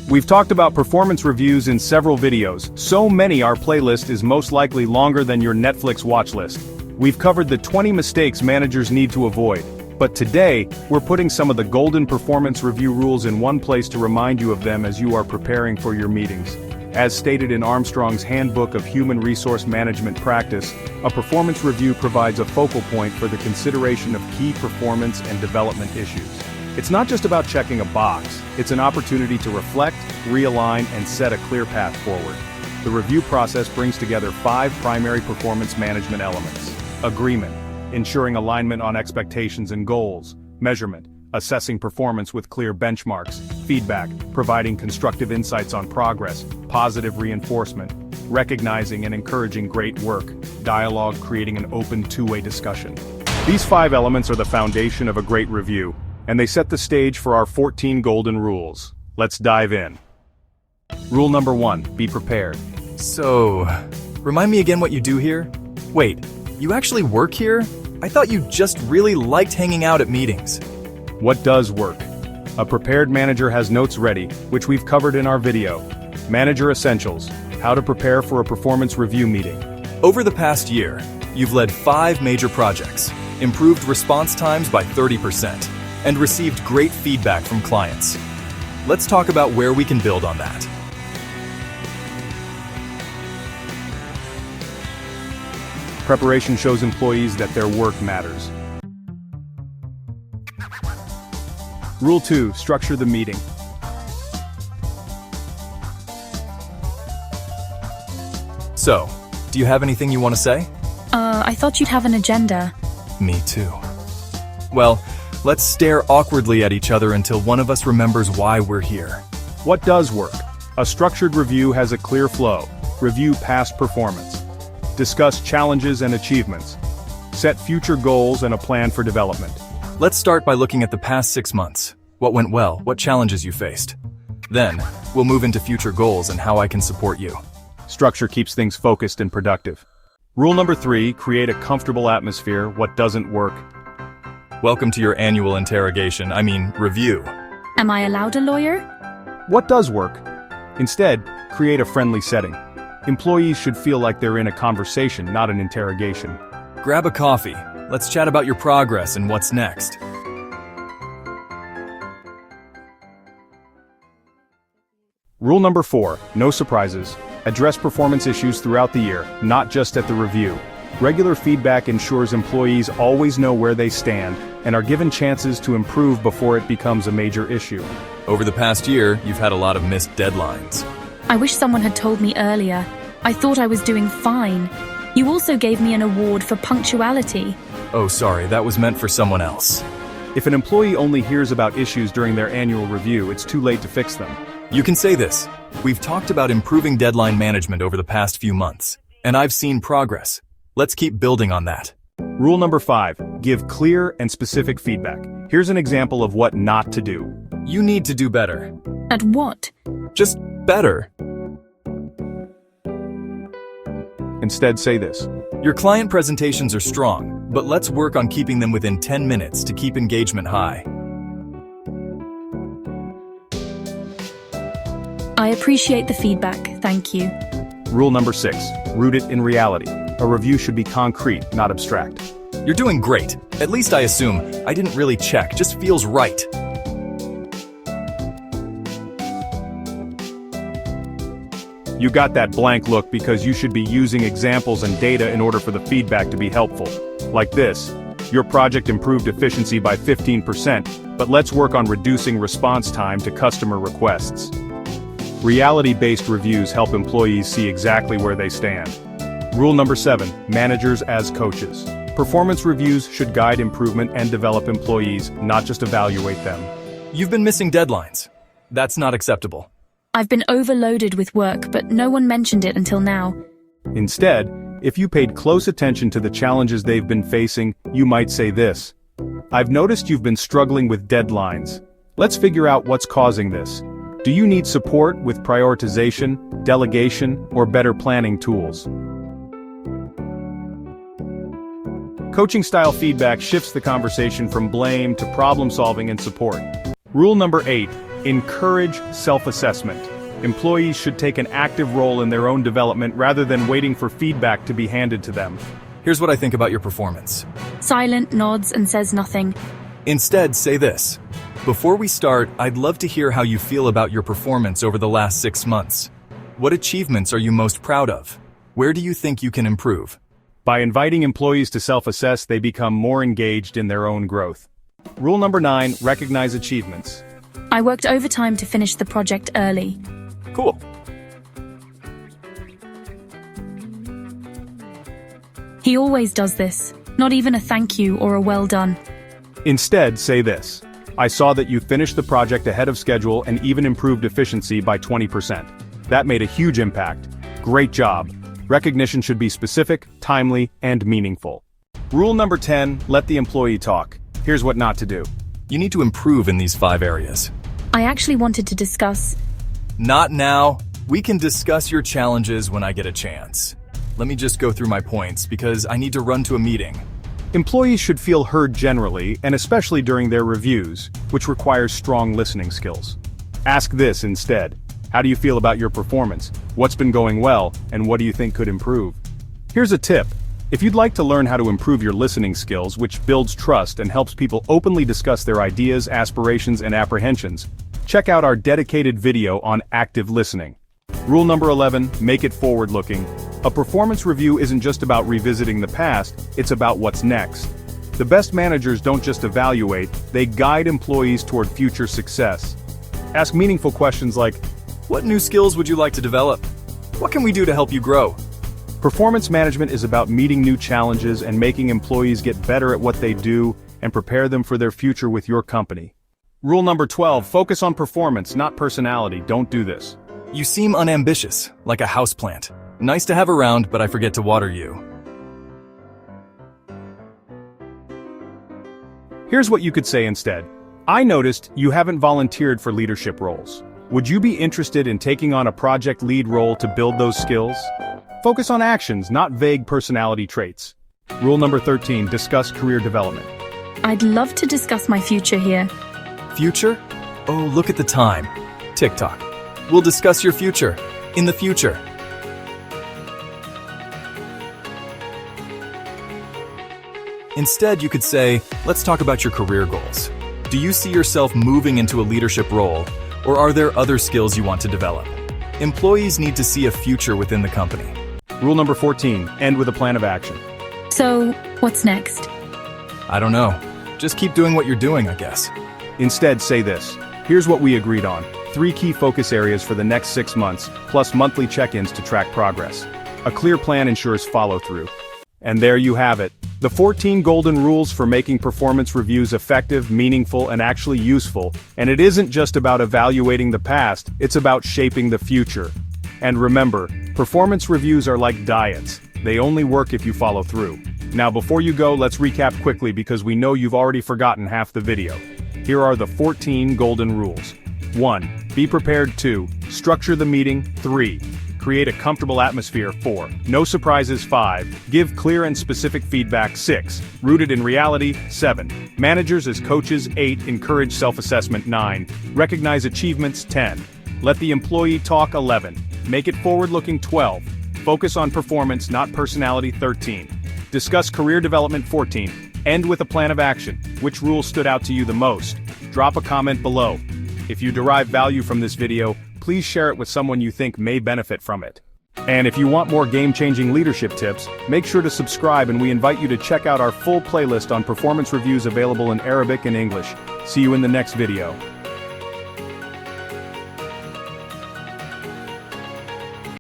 We've talked about performance reviews in several videos, so many our playlist is most likely longer than your Netflix watch list. We've covered the 20 mistakes managers need to avoid, but today, we're putting some of the golden performance review rules in one place to remind you of them as you are preparing for your meetings. As stated in Armstrong's Handbook of Human Resource Management Practice, a performance review provides a focal point for the consideration of key performance and development issues. It's not just about checking a box, it's an opportunity to reflect, realign, and set a clear path forward. The review process brings together 5 primary performance management elements. Agreement, ensuring alignment on expectations and goals. Measurement, assessing performance with clear benchmarks. Feedback, providing constructive insights on progress. Positive reinforcement, recognizing and encouraging great work. Dialogue, creating an open two-way discussion. These 5 elements are the foundation of a great review, and they set the stage for our 14 golden rules. Let's dive in. Rule number 1, be prepared. So, remind me again what you do here? Wait, you actually work here? I thought you just really liked hanging out at meetings. What does work? A prepared manager has notes ready, which we've covered in our video. Manager Essentials, how to prepare for a performance review meeting. Over the past year, you've led 5 major projects, improved response times by 30%, and received great feedback from clients. Let's talk about where we can build on that. Preparation shows employees that their work matters. Rule 2, structure the meeting. So, do you have anything you want to say? I thought you'd have an agenda. Me too. Well, let's stare awkwardly at each other until one of us remembers why we're here. What does work? A structured review has a clear flow. Review past performance. Discuss challenges and achievements. Set future goals and a plan for development. Let's start by looking at the past 6 months. What went well? What challenges you faced? Then, we'll move into future goals and how I can support you. Structure keeps things focused and productive. Rule number 3, create a comfortable atmosphere. What doesn't work? Welcome to your annual review. Am I allowed a lawyer? What does work? Instead, create a friendly setting. Employees should feel like they're in a conversation, not an interrogation. Grab a coffee. Let's chat about your progress and what's next. Rule number 4, no surprises. Address performance issues throughout the year, not just at the review. Regular feedback ensures employees always know where they stand and are given chances to improve before it becomes a major issue. Over the past year, you've had a lot of missed deadlines. I wish someone had told me earlier. I thought I was doing fine. You also gave me an award for punctuality. Oh, sorry, that was meant for someone else. If an employee only hears about issues during their annual review, it's too late to fix them. You can say this. We've talked about improving deadline management over the past few months, and I've seen progress. Let's keep building on that. Rule number 5, give clear and specific feedback. Here's an example of what not to do. You need to do better. At what? Just better. Instead, say this. Your client presentations are strong, but let's work on keeping them within 10 minutes to keep engagement high. I appreciate the feedback, thank you. Rule number 6, root it in reality. A review should be concrete, not abstract. You're doing great. At least I assume. I didn't really check, just feels right. You got that blank look because you should be using examples and data in order for the feedback to be helpful. Like this, your project improved efficiency by 15%, but let's work on reducing response time to customer requests. Reality-based reviews help employees see exactly where they stand. Rule number 7, managers as coaches. Performance reviews should guide improvement and develop employees, not just evaluate them. You've been missing deadlines. That's not acceptable. I've been overloaded with work, but no one mentioned it until now. Instead, if you paid close attention to the challenges they've been facing, you might say this. I've noticed you've been struggling with deadlines. Let's figure out what's causing this. Do you need support with prioritization, delegation, or better planning tools? Coaching-style feedback shifts the conversation from blame to problem-solving and support. Rule number 8, Encourage self-assessment. Employees should take an active role in their own development rather than waiting for feedback to be handed to them. Here's what I think about your performance. Silent nods and says nothing. Instead, say this. Before we start, I'd love to hear how you feel about your performance over the last 6 months. What achievements are you most proud of? Where do you think you can improve? By inviting employees to self-assess, they become more engaged in their own growth. Rule number 9, recognize achievements. I worked overtime to finish the project early. Cool. He always does this, not even a thank you or a well done. Instead, say this. I saw that you finished the project ahead of schedule and even improved efficiency by 20%. That made a huge impact. Great job. Recognition should be specific, timely, and meaningful. Rule number 10, let the employee talk. Here's what not to do. You need to improve in these 5 areas. I actually wanted to discuss. Not now. We can discuss your challenges when I get a chance. Let me just go through my points because I need to run to a meeting. Employees should feel heard generally, and especially during their reviews, which requires strong listening skills. Ask this instead. How do you feel about your performance? What's been going well, and what do you think could improve? Here's a tip. If you'd like to learn how to improve your listening skills, which builds trust and helps people openly discuss their ideas, aspirations, and apprehensions, check out our dedicated video on active listening. Rule number 11, make it forward-looking. A performance review isn't just about revisiting the past, it's about what's next. The best managers don't just evaluate, they guide employees toward future success. Ask meaningful questions like, what new skills would you like to develop? What can we do to help you grow? Performance management is about meeting new challenges and making employees get better at what they do and prepare them for their future with your company. Rule number 12, focus on performance, not personality. Don't do this. You seem unambitious, like a houseplant. Nice to have around, but I forget to water you. Here's what you could say instead. I noticed you haven't volunteered for leadership roles. Would you be interested in taking on a project lead role to build those skills? Focus on actions, not vague personality traits. Rule number 13, discuss career development. I'd love to discuss my future here. Future? Oh, look at the time. TikTok. We'll discuss your future. In the future. Instead, you could say, let's talk about your career goals. Do you see yourself moving into a leadership role, or are there other skills you want to develop? Employees need to see a future within the company. Rule number 14, end with a plan of action. So, what's next? I don't know. Just keep doing what you're doing, I guess. Instead, say this. Here's what we agreed on. 3 key focus areas for the next 6 months, plus monthly check-ins to track progress. A clear plan ensures follow-through. And there you have it. The 14 golden rules for making performance reviews effective, meaningful, and actually useful. And it isn't just about evaluating the past, it's about shaping the future. And remember, performance reviews are like diets. They only work if you follow through. Now before you go, let's recap quickly because we know you've already forgotten half the video. Here are the 14 golden rules. 1. Be prepared. 2. Structure the meeting. 3. Create a comfortable atmosphere. 4. No surprises. 5. Give clear and specific feedback. 6. Rooted in reality. 7. Managers as coaches. 8. Encourage self-assessment. 9. Recognize achievements. 10. Let the employee talk. 11. Make it forward-looking. 12. Focus on performance, not personality. 13. Discuss career development. 14. End with a plan of action. Which rule stood out to you the most? Drop a comment below. If you derive value from this video, please share it with someone you think may benefit from it. And if you want more game-changing leadership tips, make sure to subscribe, and we invite you to check out our full playlist on performance reviews available in Arabic and English. See you in the next video.